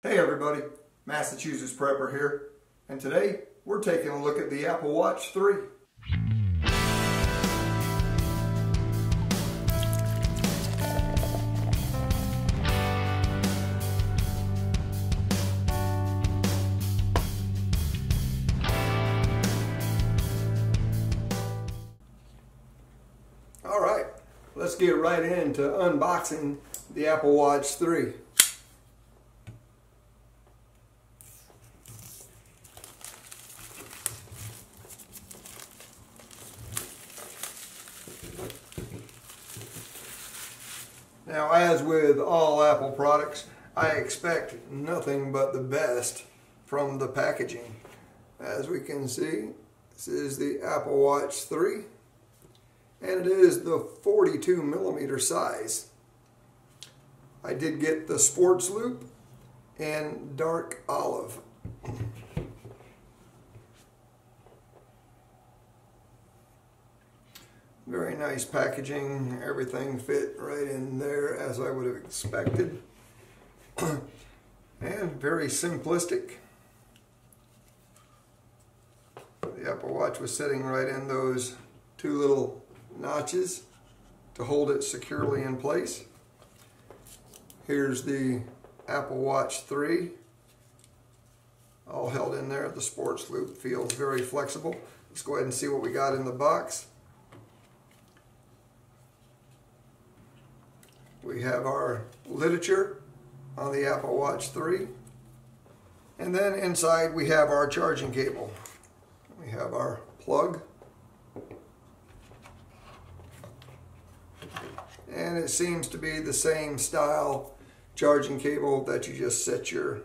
Hey everybody, Massachusetts Prepper here, and today we're taking a look at the Apple Watch 3. Alright, let's get right into unboxing the Apple Watch 3. Now, as with all Apple products, I expect nothing but the best from the packaging. As we can see, this is the Apple Watch 3, and it is the 42 millimeter size. I did get the sports loop in dark olive. Very nice packaging, everything fit right in there as I would have expected. And very simplistic. The Apple Watch was sitting right in those two little notches to hold it securely in place. Here's the Apple Watch 3, all held in there. The sports loop feels very flexible. Let's go ahead and see what we got in the box. We have our literature on the Apple Watch 3. And then inside we have our charging cable. We have our plug. And it seems to be the same style charging cable that you just set your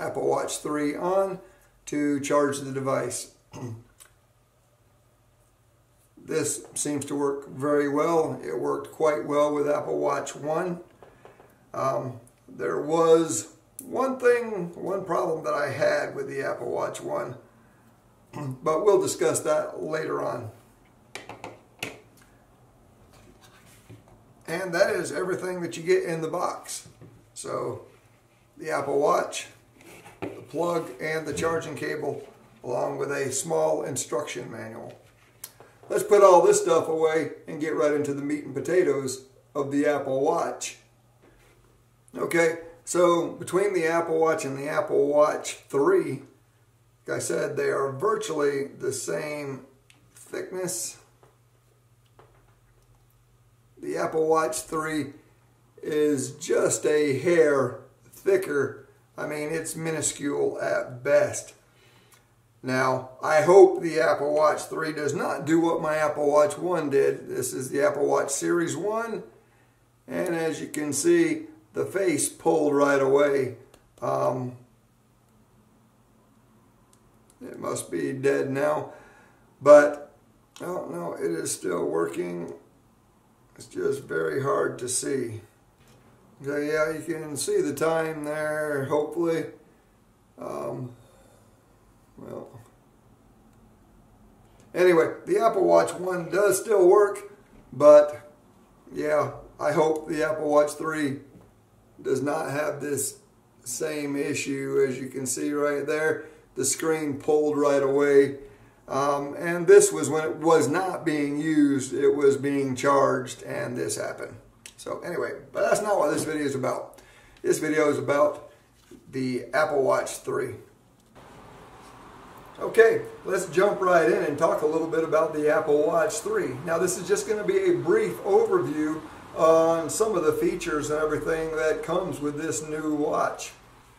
Apple Watch 3 on to charge the device. This seems to work very well. It worked quite well with Apple Watch 1. There was one problem that I had with the Apple Watch 1, but we'll discuss that later on. And that is everything that you get in the box. So the Apple Watch, the plug, and the charging cable, along with a small instruction manual. Let's put all this stuff away and get right into the meat and potatoes of the Apple Watch. Okay, so between the Apple Watch and the Apple Watch 3, like I said, they are virtually the same thickness. The Apple Watch 3 is just a hair thicker. I mean, it's minuscule at best. Now, I hope the Apple Watch 3 does not do what my Apple Watch 1 did. This is the Apple Watch Series 1, and as you can see, the face pulled right away. It must be dead now, but oh no, it is still working. It's just very hard to see. Okay, yeah, you can see the time there, hopefully. Well, anyway, the Apple Watch 1 does still work, but yeah, I hope the Apple Watch 3 does not have this same issue. As you can see right there, the screen pulled right away. And this was when it was not being used, it was being charged, and this happened. So anyway, but that's not what this video is about. This video is about the Apple Watch 3. Okay, let's jump right in and talk a little bit about the Apple Watch 3. Now, this is just going to be a brief overview on some of the features and everything that comes with this new watch.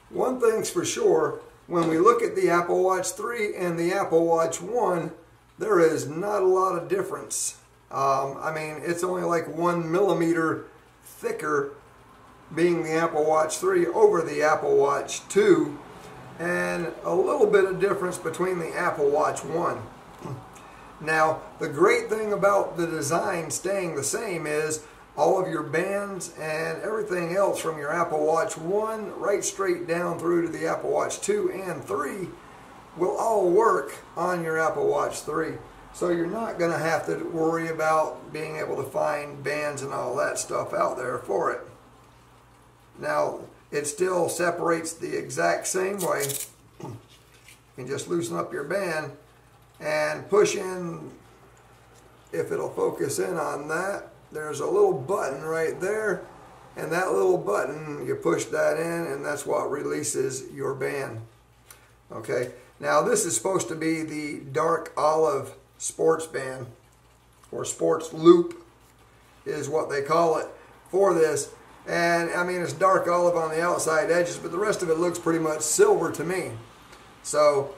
One thing's for sure, when we look at the Apple Watch 3 and the Apple Watch 1, there is not a lot of difference. I mean, it's only like 1 millimeter thicker being the Apple Watch 3 over the Apple Watch 2. And a little bit of difference between the Apple Watch 1. Now, the great thing about the design staying the same is all of your bands and everything else from your Apple Watch 1 right straight down through to the Apple Watch 2 and 3 will all work on your Apple Watch 3. So you're not going to have to worry about being able to find bands and all that stuff out there for it. Now, it still separates the exact same way. You can just loosen up your band and push in, if it'll focus in on that, there's a little button right there, and that little button, you push that in and that's what releases your band. Okay, now this is supposed to be the dark olive sports band, or sports loop is what they call it for this. And I mean, it's dark olive on the outside edges, but the rest of it looks pretty much silver to me. So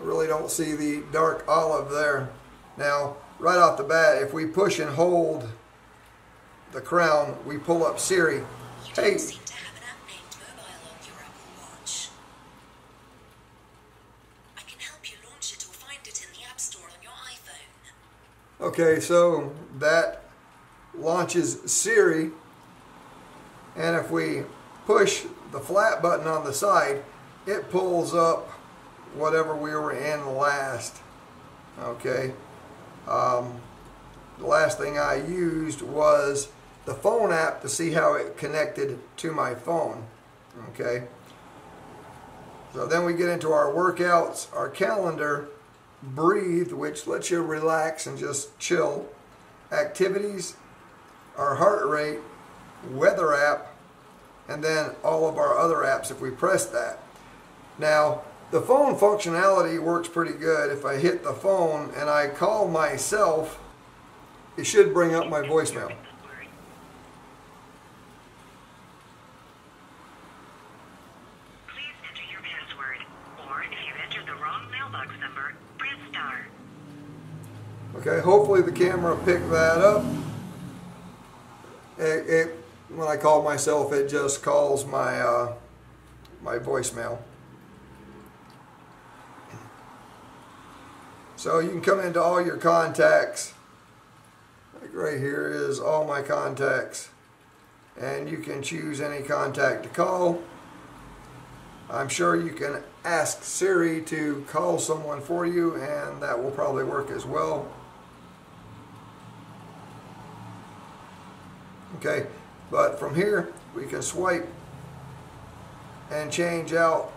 really don't see the dark olive there. Now, right off the bat, if we push and hold the crown, we pull up Siri. You Hey. don't seem to have an app named Mobile on your Apple Watch. I can help you launch it or find it in the App Store on your iPhone. Okay, so that launches Siri, and if we push the flat button on the side, it pulls up whatever we were in last. Okay, the last thing I used was the phone app to see how it connected to my phone. Okay, so then we get into our workouts, our calendar, breathe, which lets you relax and just chill, activities, our heart rate, weather app, and then all of our other apps if we press that. Now, the phone functionality works pretty good. If I hit the phone and I call myself, it should bring up my voicemail. Please enter your password, or if you entered the wrong mailbox number, press star. Okay, hopefully the camera picked that up. When I call myself, it just calls my my voicemail. So you can come into all your contacts. Like right here is all my contacts, and you can choose any contact to call. I'm sure you can ask Siri to call someone for you, and that will probably work as well. Okay, but from here we can swipe and change out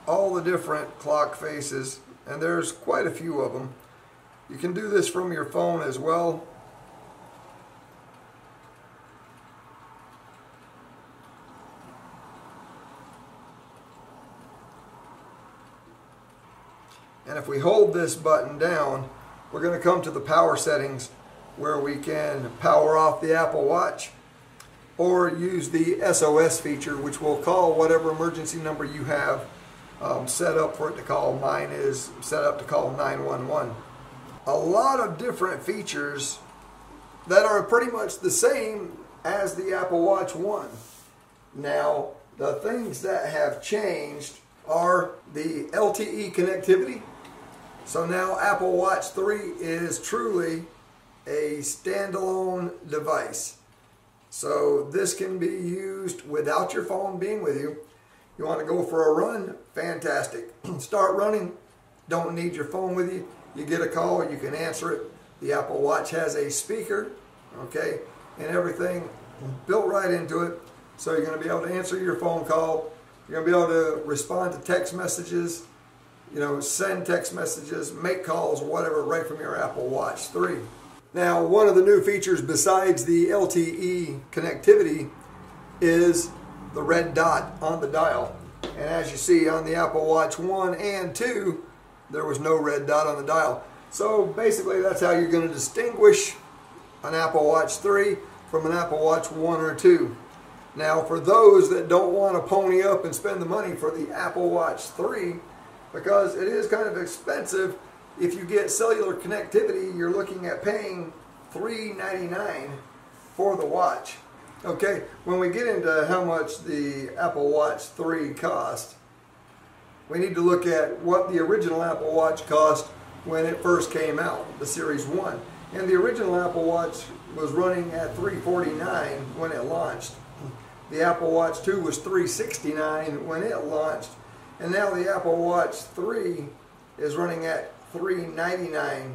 all the different clock faces, and there's quite a few of them. You can do this from your phone as well. And if we hold this button down, we're going to come to the power settings, where we can power off the Apple Watch or use the SOS feature, which will call whatever emergency number you have set up for it to call. Mine is set up to call 911. A lot of different features that are pretty much the same as the Apple Watch 1. Now, the things that have changed are the LTE connectivity. So now Apple Watch 3 is truly a standalone device. So this can be used without your phone being with you. You want to go for a run? Fantastic. Start running, don't need your phone with you. You get a call, you can answer it. The Apple Watch has a speaker, okay, and everything built right into it. So you're going to be able to answer your phone call. You're going to be able to respond to text messages, you know, send text messages, make calls, whatever, right from your Apple Watch 3. Now, one of the new features besides the LTE connectivity is the red dot on the dial. And as you see on the Apple Watch 1 and 2, there was no red dot on the dial. So basically that's how you're going to distinguish an Apple Watch 3 from an Apple Watch 1 or 2. Now, for those that don't want to pony up and spend the money for the Apple Watch 3, because it is kind of expensive, if you get cellular connectivity, you're looking at paying $399 for the watch. Okay, when we get into how much the Apple Watch 3 cost, we need to look at what the original Apple Watch cost when it first came out, the Series 1. And the original Apple Watch was running at $349 when it launched. The Apple Watch 2 was $369 when it launched. And now the Apple Watch 3 is running at $399.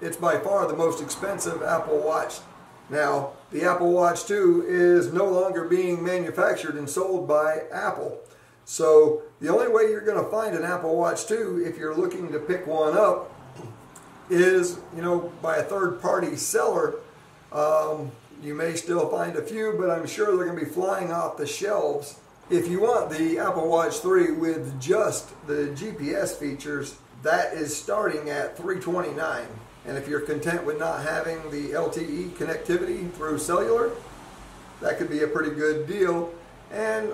It's by far the most expensive Apple Watch. Now, the Apple Watch 2 is no longer being manufactured and sold by Apple. So the only way you're going to find an Apple Watch 2 if you're looking to pick one up is, by a third-party seller. You may still find a few, but I'm sure they're going to be flying off the shelves. If you want the Apple Watch 3 with just the GPS features, that is starting at $329. And if you're content with not having the LTE connectivity through cellular, that could be a pretty good deal, and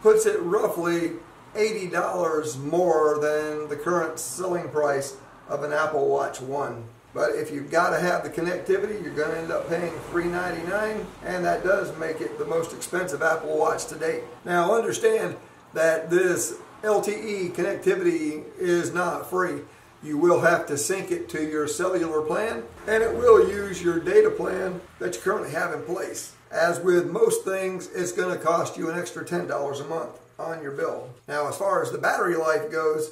puts it roughly $80 more than the current selling price of an Apple Watch 1. But if you've got to have the connectivity, you're going to end up paying $399, and that does make it the most expensive Apple Watch to date. Now understand that this LTE connectivity is not free. You will have to sync it to your cellular plan, and it will use your data plan that you currently have in place. As with most things, it's going to cost you an extra $10 a month on your bill. Now, as far as the battery life goes,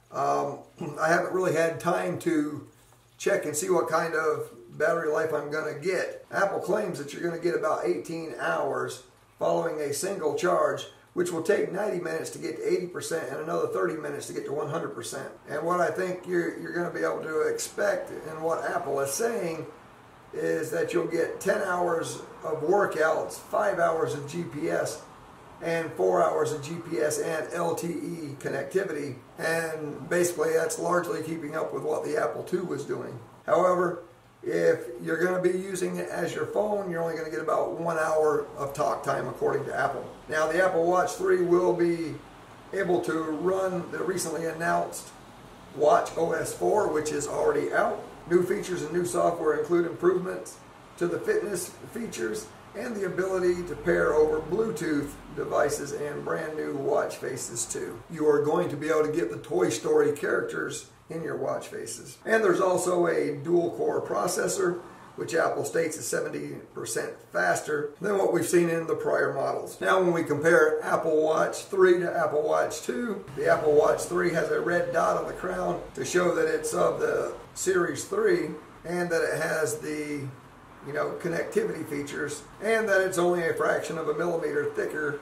I haven't really had time to check and see what kind of battery life I'm going to get. Apple claims that you're going to get about 18 hours following a single charge, which will take 90 minutes to get to 80% and another 30 minutes to get to 100%. And what I think you're going to be able to expect, and what Apple is saying, is that you'll get 10 hours of workouts, 5 hours of GPS, and 4 hours of GPS and LTE connectivity. And basically that's largely keeping up with what the Apple II was doing. However, if you're going to be using it as your phone, you're only going to get about 1 hour of talk time according to Apple. Now the Apple Watch 3 will be able to run the recently announced Watch OS 4, which is already out. New features and new software include improvements to the fitness features and the ability to pair over Bluetooth devices and brand new watch faces too. You are going to be able to get the Toy Story characters in your watch faces. And there's also a dual core processor, which Apple states is 70% faster than what we've seen in the prior models. Now when we compare Apple Watch 3 to Apple Watch 2, the Apple Watch 3 has a red dot on the crown to show that it's of the Series 3 and that it has the connectivity features, and that it's only a fraction of a millimeter thicker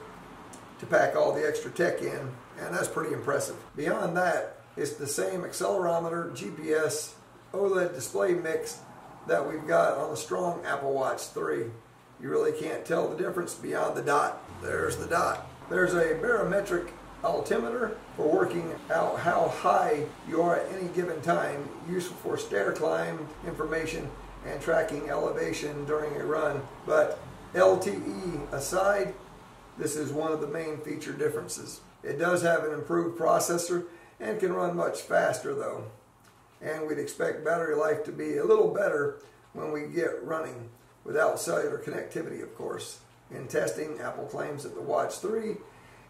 to pack all the extra tech in, and that's pretty impressive. Beyond that, it's the same accelerometer, GPS, OLED display mix that we've got on the strong Apple Watch 3. You really can't tell the difference beyond the dot. There's the dot. There's a barometric altimeter for working out how high you are at any given time, useful for stair climb information and tracking elevation during a run. But LTE aside, this is one of the main feature differences. It does have an improved processor and can run much faster though. And we'd expect battery life to be a little better when we get running without cellular connectivity, of course. In testing, Apple claims that the Watch 3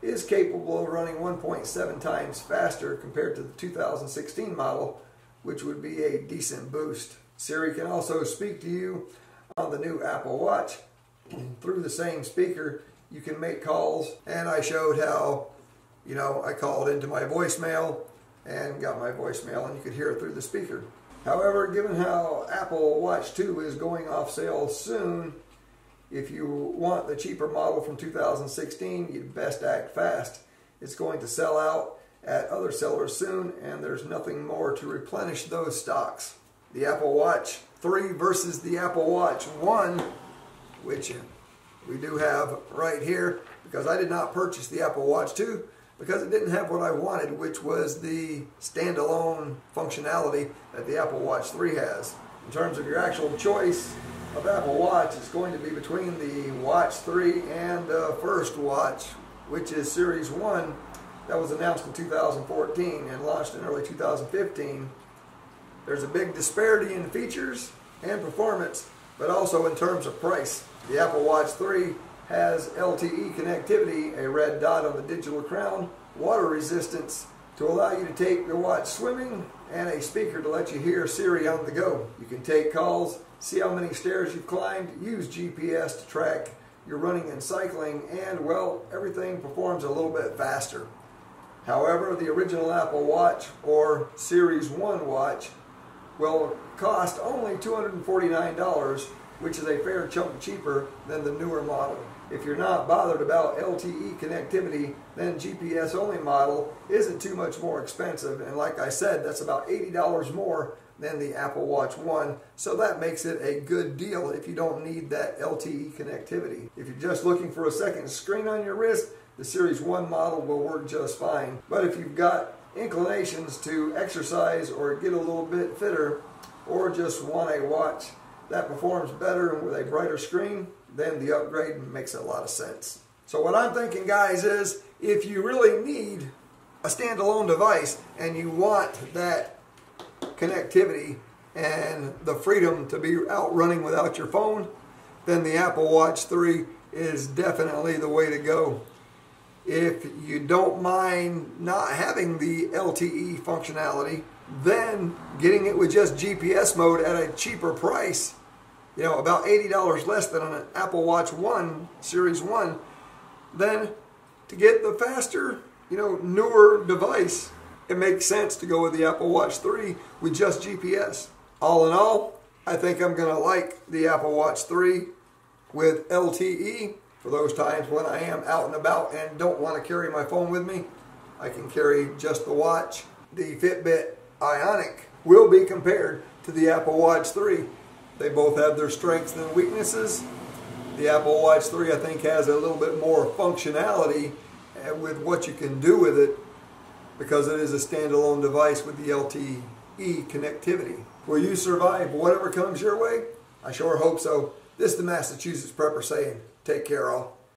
is capable of running 1.7 times faster compared to the 2016 model, which would be a decent boost. Siri can also speak to you on the new Apple Watch. Through the same speaker, you can make calls, and I showed how, I called into my voicemail and got my voicemail, and you could hear it through the speaker. However, given how Apple Watch 2 is going off sale soon, if you want the cheaper model from 2016, you'd best act fast. It's going to sell out at other sellers soon, and there's nothing more to replenish those stocks. The Apple Watch 3 versus the Apple Watch 1, which we do have right here, because I did not purchase the Apple Watch 2 because it didn't have what I wanted, which was the standalone functionality that the Apple Watch 3 has. In terms of your actual choice of Apple Watch, it's going to be between the Watch 3 and the first watch, which is Series 1, that was announced in 2014 and launched in early 2015. There's a big disparity in features and performance, but also in terms of price. The Apple Watch 3 has LTE connectivity, a red dot on the digital crown, water resistance to allow you to take the watch swimming, and a speaker to let you hear Siri on the go. You can take calls, see how many stairs you've climbed, use GPS to track your running and cycling, and well, everything performs a little bit faster. However, the original Apple Watch, or Series 1 watch, will cost only $249 which is a fair chunk cheaper than the newer model. If you're not bothered about LTE connectivity, then GPS only model isn't too much more expensive, and like I said, that's about $80 more than the Apple Watch 1, so that makes it a good deal if you don't need that LTE connectivity. If you're just looking for a second screen on your wrist, the Series 1 model will work just fine. But if you've got inclinations to exercise or get a little bit fitter, or just want a watch that performs better and with a brighter screen, then the upgrade makes a lot of sense. So what I'm thinking, guys, is if you really need a standalone device and you want that connectivity and the freedom to be out running without your phone, then the Apple Watch 3 is definitely the way to go. If you don't mind not having the LTE functionality, then getting it with just GPS mode at a cheaper price, you know, about $80 less than an Apple Watch 1, Series 1, then to get the faster, you know, newer device, it makes sense to go with the Apple Watch 3 with just GPS. All in all, I think I'm going to like the Apple Watch 3 with LTE for those times when I am out and about and don't want to carry my phone with me. I can carry just the watch. The Fitbit Ionic will be compared to the Apple Watch 3. They both have their strengths and weaknesses. The Apple Watch 3, I think, has a little bit more functionality with what you can do with it because it is a standalone device with the LTE connectivity. Will you survive whatever comes your way? I sure hope so. This is the Massachusetts Prepper saying, take care all.